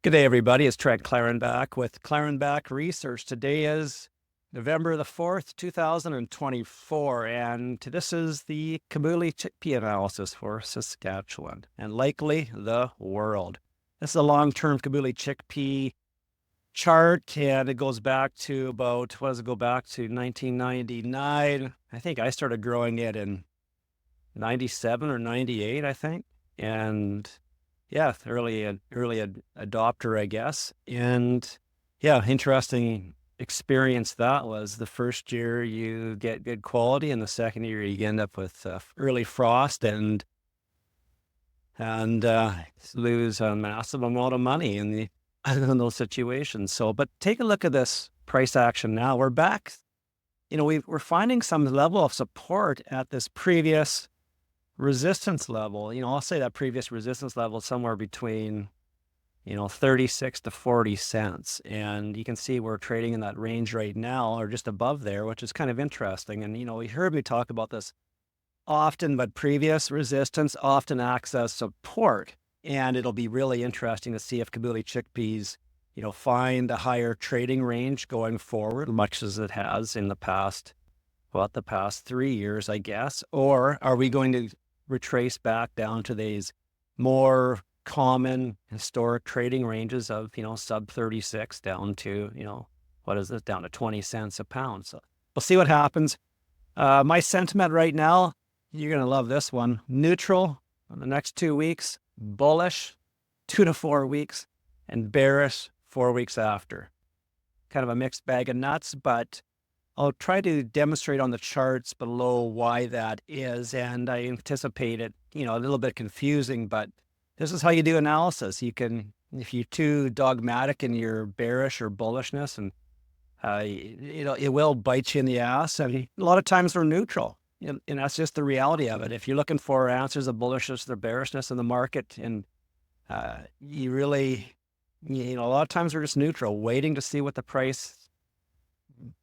Good day, everybody. It's Trent Klarenbach with Klarenbach Research. Today is November the 4th, 2024, and this is the Kabuli Chickpea analysis for Saskatchewan and likely the world. This is a long-term Kabuli Chickpea chart, and it goes back to about, 1999. I think I started growing it in 97 or 98, I think, and yeah, early adopter, I guess. And yeah, interesting experience that was. The first year you get good quality, and the second year you end up with early frost and lose a massive amount of money in those situations. So, but take a look at this price action now. We're back. We're finding some level of support at this previous resistance level. I'll say that previous resistance level is somewhere between 36 to 40 cents, and you can see we're trading in that range right now, or just above there, which is kind of interesting. And we heard me talk about this often, but previous resistance often acts as support, and it'll be really interesting to see if Kabuli Chickpeas find a higher trading range going forward, much as it has in the past 3 years, I guess. Or are we going to retrace back down to these more common historic trading ranges of, sub 36 down to, down to 20 cents a pound. So we'll see what happens. My sentiment right now, you're going to love this one. Neutral in the next 2 weeks, bullish 2 to 4 weeks, and bearish 4 weeks after. Kind of a mixed bag of nuts, but I'll try to demonstrate on the charts below why that is, and I anticipate it, a little bit confusing, but this is how you do analysis. You can, if you're too dogmatic in your bearish or bullishness, and it will bite you in the ass. I mean, a lot of times we're neutral, and that's just the reality of it. If you're looking for answers of bullishness or bearishness in the market, and you really, a lot of times we're just neutral, waiting to see what the price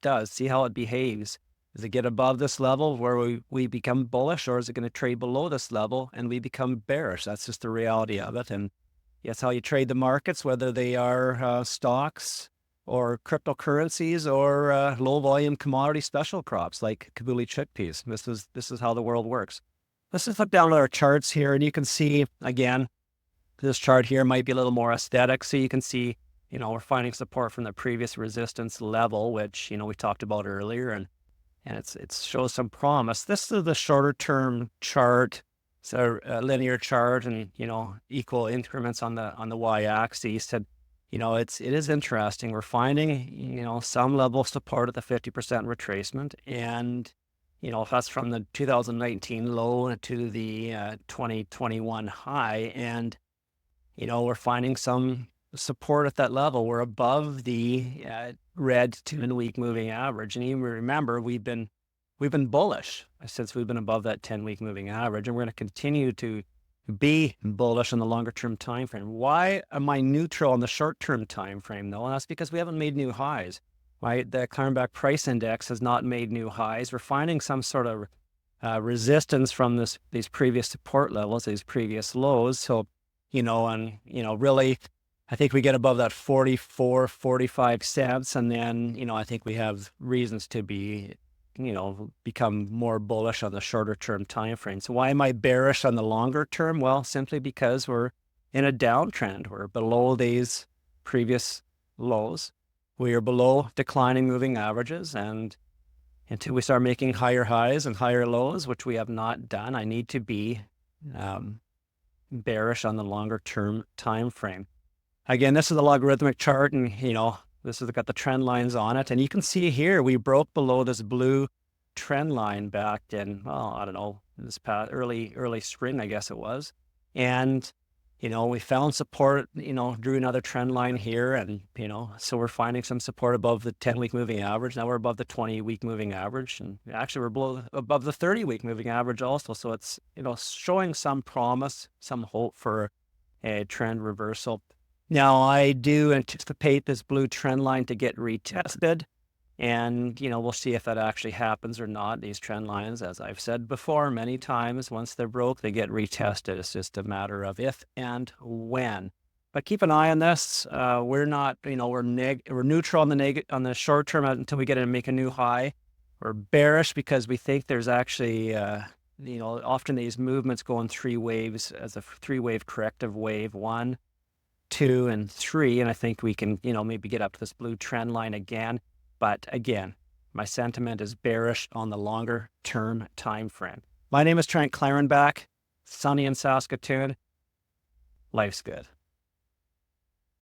does, see how it behaves. Does it get above this level where we become bullish, or is it going to trade below this level and we become bearish? That's just the reality of it. And that's how you trade the markets, whether they are stocks or cryptocurrencies or low volume commodity special crops like Kabuli Chickpeas. This is how the world works. Let's just look down at our charts here, and you can see, again, this chart here might be a little more aesthetic. So you can see, we're finding support from the previous resistance level, which, we talked about earlier, and it shows some promise. This is the shorter term chart. So a linear chart, and, equal increments on the y-axis. And, it is interesting. We're finding, some level of support at the 50% retracement. And, if that's from the 2019 low to the 2021 high. And, we're finding some support at that level. We're above the red 2-week moving average, and even remember, we've been bullish since we've been above that 10-week moving average, and we're going to continue to be bullish on the longer term time frame. Why am I neutral on the short term time frame though? And that's because we haven't made new highs. Right, the Klarenbach price index has not made new highs. We're finding some sort of resistance from these previous support levels, these previous lows. So really, I think we get above that 44, 45 cents. And then, I think we have reasons to be, become more bullish on the shorter term time frame. So why am I bearish on the longer term? Well, simply because we're in a downtrend. We're below these previous lows. We are below declining moving averages. And until we start making higher highs and higher lows, which we have not done, I need to be bearish on the longer term time frame. Again, this is a logarithmic chart, and this has got the trend lines on it, and you can see here we broke below this blue trend line back in, well, I don't know, this past early spring, I guess it was. And we found support, drew another trend line here, and so we're finding some support above the 10-week moving average. Now we're above the 20-week moving average, and actually we're above the 30-week moving average also. So it's showing some promise, some hope for a trend reversal. Now, I do anticipate this blue trend line to get retested, and, we'll see if that actually happens or not. These trend lines, as I've said before many times, once they're broke, they get retested. It's just a matter of if and when. But keep an eye on this. We're not, we're neutral on on the short term until we get to make a new high. We're bearish because we think there's actually, often these movements go in three waves as a three-wave corrective wave, 1, 2, and 3. And I think we can, maybe get up to this blue trend line again. But again, my sentiment is bearish on the longer term time frame. My name is Trent Klarenbach, sunny in Saskatoon. Life's good.